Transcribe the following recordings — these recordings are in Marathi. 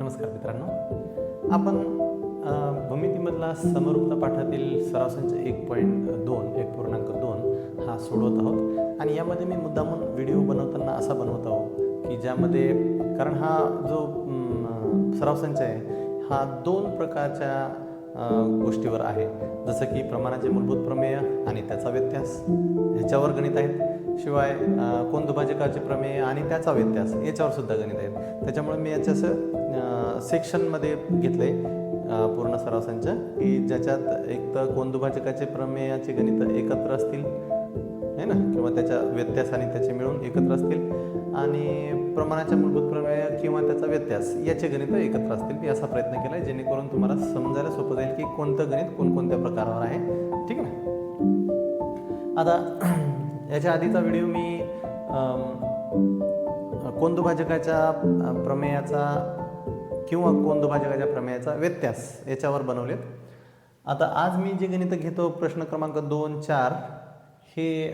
नमस्कार मित्रांनो, आपण भूमितीमधला समरूपता पाठातील सराव संच 1.2 हा सोडवत आहोत. आणि यामध्ये मी मुद्दामून व्हिडिओ बनवताना असा बनवत आहोत की ज्यामध्ये, कारण हा जो सराव संच आहे हा 2 प्रकारच्या गोष्टीवर आहे. जसं की प्रमाणाचे मूलभूत प्रमेय आणि त्याचा व्यत्यास ह्याच्यावर गणित आहेत. शिवाय कोन दुभाजकाचे प्रमेय आणि त्याचा व्यत्यास याच्यावर सुद्धा गणित आहेत. त्याच्यामुळे मी याच्या सेक्शनमध्ये घेतलं आहे पूर्ण सराव संच, की ज्याच्यात एक तर कोन दुभाजकाचे प्रमेयाचे गणित एकत्र असतील आहे ना, किंवा त्याच्या व्यत्यास आणि त्याचे मिळून एकत्र असतील, आणि प्रमाणाच्या मूलभूत प्रमेय किंवा त्याचा व्यत्यास याचे गणित एकत्र असतील. मी असा प्रयत्न केला आहे जेणेकरून तुम्हाला समजायला सोपं जाईल की कोणतं गणित कोणकोणत्या प्रकारावर आहे. ठीक आहे ना. आता याच्या आधीचा व्हिडिओ मी कोन दुभाजकाच्या प्रमेयाचा किंवा कोन दुभाजकाच्या प्रमेयाचा व्यत्यास याच्यावर बनवलेत. आता आज मी जे गणित घेतो प्रश्न क्रमांक 2, 4 हे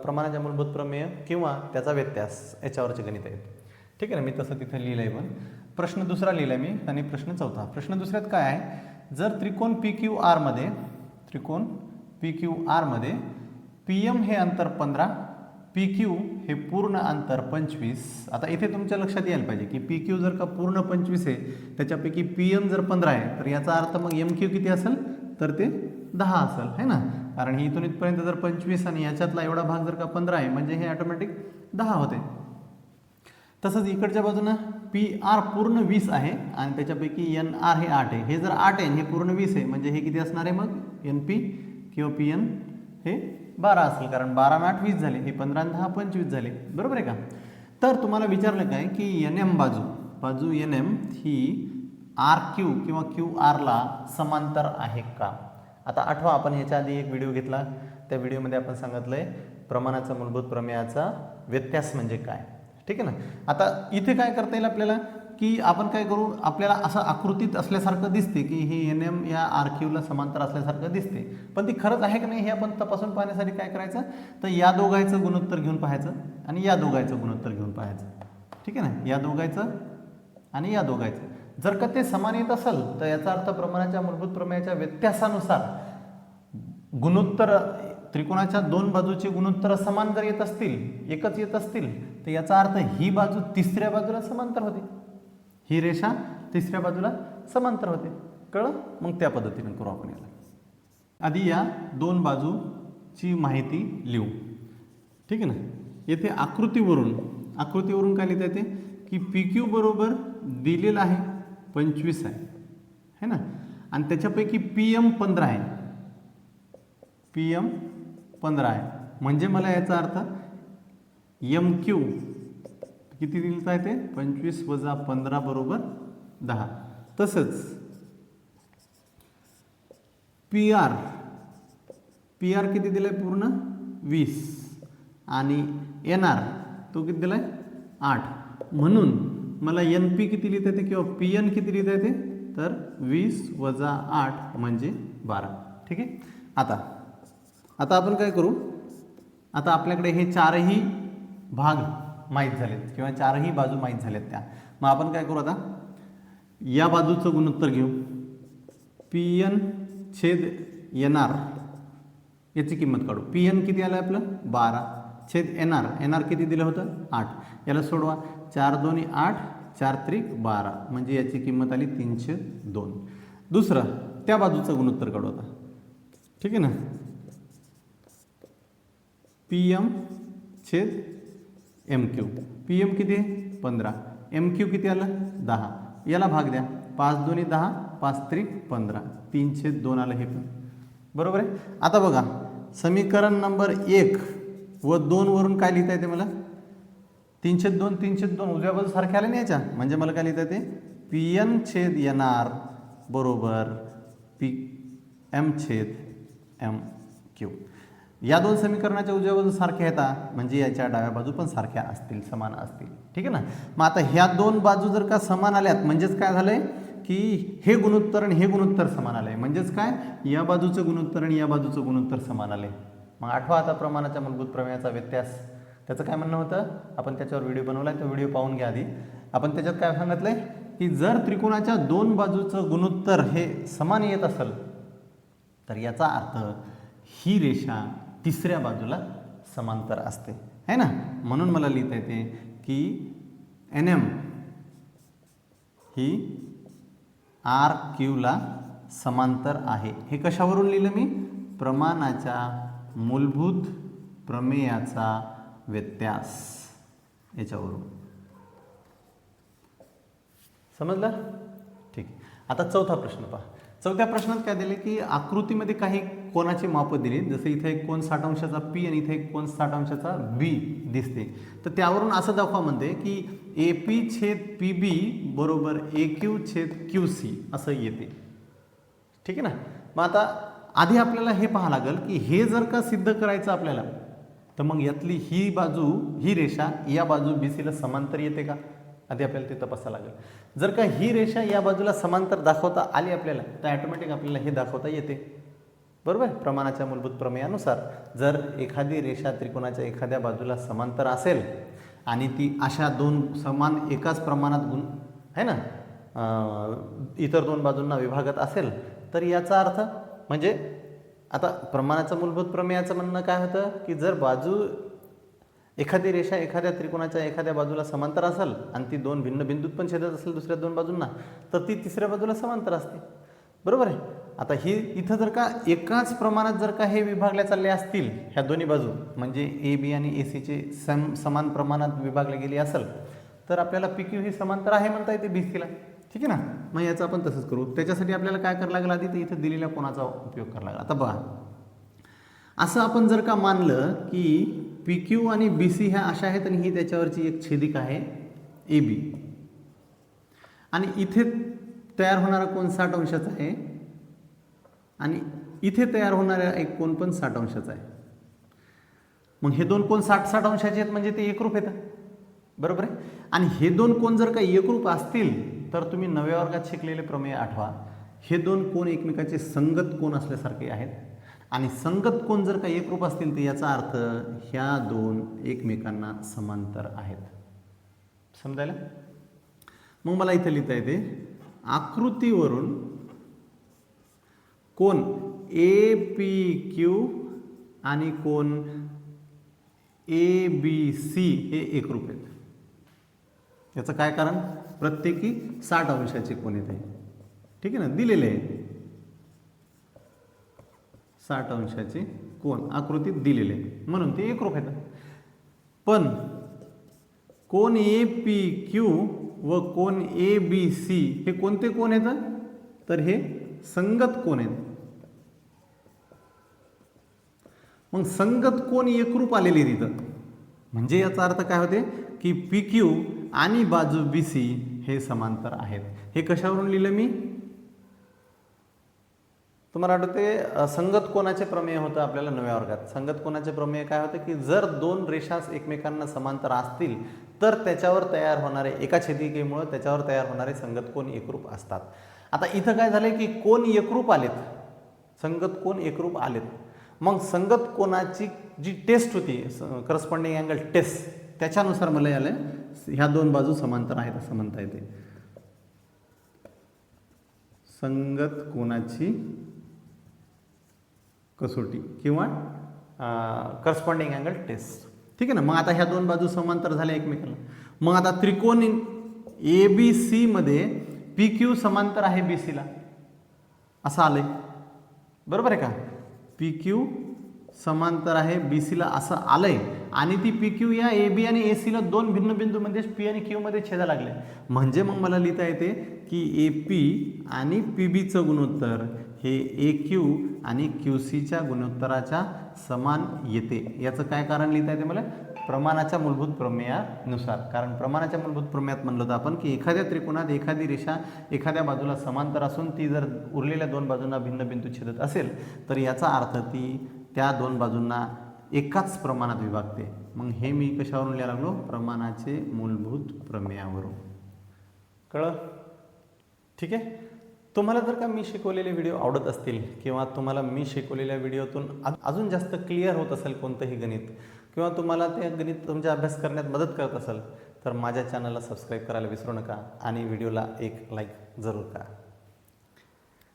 प्रमाणाच्या मूलभूत प्रमेय किंवा त्याचा व्यत्यास याच्यावरचे गणित आहेत. ठीक आहे ना. मी तसं तिथे लिहिलं आहे. पण प्रश्न दुसरा लिहिला आहे मी आणि प्रश्न चौथा. प्रश्न दुसऱ्यात काय आहे, जर त्रिकोण PQR मध्ये PM हे अंतर 15, PQ हे पूर्ण अंतर 25. आता इथे तुमच्या लक्षात यायला पाहिजे की PQ जर का पूर्ण 25 आहे, त्याच्यापैकी PM जर 15 आहे, तर याचा अर्थ मग MQ किती असेल, तर ते 10 असेल, है ना. कारण ही इथून इथपर्यंत जर 25 आणि याच्यातला एवढा भाग जर का 15 आहे, म्हणजे हे ऑटोमॅटिक 10 होते. तसंच इकडच्या बाजूनं PR पूर्ण 20 आहे आणि त्याच्यापैकी NR हे 8 आहे. हे जर 8 आहे हे पूर्ण 20 आहे, म्हणजे हे किती असणार आहे मग, NP किंवा PN हे 12 असेल. कारण 12 आणि 8 20 झाले, हे 15 आणि 10 25 झाले. बरोबर आहे का. तर तुम्हाला विचारलं काय की NM बाजू NM ही RQ किंवा QR ला समांतर आहे का. आता आठवा, आपण याच्या आधी एक व्हिडिओ घेतला, त्या व्हिडिओमध्ये आपण सांगितलंय प्रमाणाचा मूलभूत प्रमेयाचा व्यत्यास म्हणजे काय. ठीक आहे ना. आता इथे काय करता येईल आपल्याला, की आपण काय करू, आपल्याला असं आकृतीत असल्यासारखं दिसते की हे NM या RQ ला समांतर असल्यासारखं दिसते, पण ती खरंच आहे की नाही हे आपण तपासून पाहण्यासाठी काय करायचं, तर या दोघांचं गुणोत्तर घेऊन पाहायचं आणि या दोघांचं गुणोत्तर घेऊन पाहायचं. ठीक आहे ना. या दोघांचं आणि या दोघांचं जर का ते समान येत असेल, तर याचा अर्थ प्रमाणाच्या मूलभूत प्रमेयाच्या व्यत्यासानुसार गुणोत्तर, त्रिकोणाच्या 2 बाजूचे गुणोत्तर समान जर येत असतील, एकच येत असतील, तर याचा अर्थ ही बाजू तिसऱ्या बाजूला समांतर होते, ही रेषा तिसऱ्या बाजूला समांतर होते. कळलं. मग त्या पद्धतीने करू आपण याला. आधी या 2 बाजूची माहिती लिहू. ठीक आहे ना. येथे आकृतीवरून काय लिहिता येते की PQ बरोबर दिलेलं आहे 25 आहे, है ना, आणि त्याच्यापैकी PM 15 आहे. PM 15 आहे म्हणजे मला याचा अर्थ MQ किती दिलं आहे ते 25 वजा 15 बरोबर 10. तसंच PR किती दिलंय पूर्ण 20 आणि NR तो किती दिलाय 8. म्हणून मला NP किती लिहिता येते किंवा PN किती लिहिता येते, तर 20 वजा 8 म्हणजे 12. ठीक आहे. आता आपण काय करू, आता आपल्याकडे हे 4ही भाग माहीत झालेत किंवा 4ही बाजू माहीत झाल्यात त्या. मग आपण काय करू, आता या बाजूचं गुणोत्तर घेऊ. PN छेद NR याची किंमत काढू. PN किती आलं आपलं 12 छेद NR किती दिलं होतं 8. याला सोडवा. 4 2 8 4 3 12 म्हणजे याची किंमत आली 302. दुसरं त्या बाजूचं गुणोत्तर काढू आता. ठीक आहे ना. PM छेद MQ. PM किती आहे 15, MQ किती आलं 10. याला भाग द्या. 5 2 10 5 3 15 3/2 आलं हे पण. बरोबर आहे. आता बघा, समीकरण नंबर 1 व 2 वरून काय लिहिता येते मला, 3/2 उजव्या बाजू सारख्या आल्या नाही याच्या, म्हणजे मला काय लिहिता येते PN छेद NR बरोबर PM छेद MQ. या 2 समीकरणाच्या उजव्या बाजू सारख्या येतात, म्हणजे याच्या डाव्या बाजू पण सारख्या असतील, समान असतील. ठीक आहे ना. मग आता ह्या 2 बाजू जर का समान आल्यात, म्हणजेच काय झालंय की हे गुणोत्तर आणि हे गुणोत्तर समान आलंय, म्हणजेच काय, या बाजूचं गुणोत्तर आणि या बाजूचं गुणोत्तर समान आलंय. मग आठवा आता प्रमाणाच्या मूलभूत प्रमेयाचा व्यत्यास. त्याचं काय म्हणणं होतं, आपण त्याच्यावर व्हिडिओ बनवलाय, तो व्हिडिओ पाहून घ्या आधी. आपण त्याच्यात काय सांगितलंय की जर त्रिकोणाच्या दोन बाजूचं गुणोत्तर हे समान येत असेल तर याचा अर्थ ही रेषा तिसऱ्या बाजूला समांतर असते, है ना. म्हणून मला लिहिता येते की NM ही RQ ला समांतर आहे. हे कशावरून लिहिलं मी? प्रमाणाच्या मूलभूत प्रमेयाचा व्यत्यास याच्यावरून. समजलं? ठीक. आता चौथा प्रश्न पहा. चौथ्या प्रश्नात काय दिले की आकृतीमध्ये काही कोनाची मापं दिली, जसं इथे एक कोन 60 अंशाचा P आणि इथे एक कोन 60 अंशाचा B दिसते. तर त्यावरून असं दाखवा म्हणते की AP छेद PB बरोबर AQ छेद QC असं येते. ठीक आहे ना. मग आता आधी आपल्याला हे पाहावं लागेल की हे जर का सिद्ध करायचं आपल्याला तर मग यातली ही बाजू, ही रेषा या बाजू BCला समांतर येते का, आधी आपल्याला ते तपासावं लागेल. जर का ही रेषा या बाजूला समांतर दाखवता आली आपल्याला तर ॲटोमॅटिक आपल्याला हे दाखवता येते, बरोबर. प्रमाणाच्या मूलभूत प्रमेयानुसार जर एखादी रेषा त्रिकोणाच्या एखाद्या बाजूला समांतर असेल आणि ती अशा दोन समान एकाच प्रमाणात गुण आहे ना इतर दोन बाजूंना विभागत असेल तर याचा अर्थ म्हणजे आता प्रमाणाचं मूलभूत प्रमेयाचं म्हणणं काय होतं की जर बाजू एखादी रेषा एखाद्या त्रिकोणाच्या एखाद्या बाजूला समांतर असेल आणि ती दोन भिन्न बिंदूत पण छेदत असेल दुसऱ्या दोन बाजूंना तर ती तिसऱ्या बाजूला समांतर असते, बरोबर आहे. आता ही इथं जर का एकाच प्रमाणात जर का हे विभागल्या चालले असतील ह्या दोन्ही बाजू म्हणजे AB आणि ACचे समान प्रमाणात विभागले गेले असेल तर आपल्याला PQ ही समांतर आहे म्हणता येते BCला. ठीक आहे ना. मग याचं आपण तसंच करू. त्याच्यासाठी आपल्याला काय करावं लागेल, आधी तर इथं दिलेल्या कोणाचा उपयोग करावा लागेल. आता बघा, असं आपण जर का मानलं की PQ आणि BC ह्या अशा आहेत आणि ही त्याच्यावरची एक छेदिका आहे AB आणि इथे तयार होणारा कोन 60 अंशाचा आहे आणि इथे तयार होणारा एक कोन पण 60 अंशाचा आहे. मग हे दोन कोन 60 अंशाचे आहेत म्हणजे ते एकरूप येतात, बरोबर आहे. आणि हे दोन कोन जर का एकरूप असतील तर तुम्ही 9व्या वर्गात शिकलेले प्रमेय आठवा. हे दोन कोन एकमेकाचे संगत कोन असल्यासारखे आहेत आणि संगत कोन जर का एकरूप असतील तर याचा अर्थ ह्या दोन एकमेकांना समांतर आहेत. समजायला? मग मला इथे लिहिता येते आकृतीवरून कोन APQ आणि कोन ABC हे एकरूप आहेत. याचं काय कारण? प्रत्येकी 60 अंशाचे कोन येत आहे. ठीक आहे ना, दिलेले आहे 60 अंशाचे कोन आकृतीत दिलेले म्हणून ते एकरूप आहेत. पण कोन APQ व कोन ABC हे कोणते कोन आहेत तर हे संगत कोन आहेत. मग संगत कोन एकरूप आलेले तिथं म्हणजे याचा अर्थ काय होते की PQ आणि बाजू BC हे समांतर आहेत. हे कशावरून लिहिलं मी? तुम्हाला आठवते संगत कोनाचे प्रमेय होतं आपल्याला 9व्या वर्गात. संगत कोनाचे प्रमेय काय होते की जर दोन रेषा एकमेकांना समांतर असतील तर त्याच्यावर तयार होणारे एका छेदिकेमुळे त्याच्यावर तयार होणारे संगत कोन एकरूप असतात. आता इथं काय झालंय की कोन एकरूप आलेत, संगत कोन एकरूप आलेत. मग संगत कोनाची जी टेस्ट होती करस्पॉन्डिंग अँगल टेस्ट त्याच्यानुसार मला याला ह्या दोन बाजू समांतर आहेत असं म्हणता येते. संगत कोनाची कसोटी किंवा करस्पॉन्डिंग अँगल टेस्ट. ठीक आहे ना. मग आता ह्या दोन बाजू समांतर झाल्या एकमेकांना. मग आता त्रिकोण ABC मध्ये PQ समांतर आहे BCला असं आलंय, बरोबर आहे का? PQ समांतर आहे BCला असं आलंय आणि ती PQ या AB आणि AC ला दोन भिन्न बिंदूमध्ये P आणि Q मध्ये छेदा लागले. म्हणजे मग मला लिहिता येते की AP आणि PBचं गुणोत्तर हे AQ आणि QCच्या गुणोत्तराच्या समान येते. याचं काय कारण लिहिता येते मला? प्रमाणाच्या मूलभूत प्रमेयानुसार. कारण प्रमाणाच्या मूलभूत प्रमेयात म्हणलं होतं आपण की एखाद्या त्रिकोणात एखादी रेषा एखाद्या बाजूला समांतर असून ती जर उरलेल्या दोन बाजूंना भिन्न बिंदू छेदत असेल तर याचा अर्थ ती त्या दोन बाजूंना एकाच प्रमाणात विभागते. मग हे मी कशावरून लिहायला लागलो? प्रमाणाचे मूलभूत प्रमेयावरून. कळलं? ठीक आहे. तुम्हाला जर का मी शिकवलेले व्हिडिओ आवडत असतील किंवा तुम्हाला मी शिकवलेल्या व्हिडिओतून अजून जास्त क्लिअर होत असेल कोणतंही गणित किंवा तुम्हाला ते गणित तुमचा अभ्यास करण्यात मदत करत असेल तर माझ्या चॅनलला सबस्क्राईब करायला विसरू नका आणि व्हिडिओला एक लाईक जरूर करा.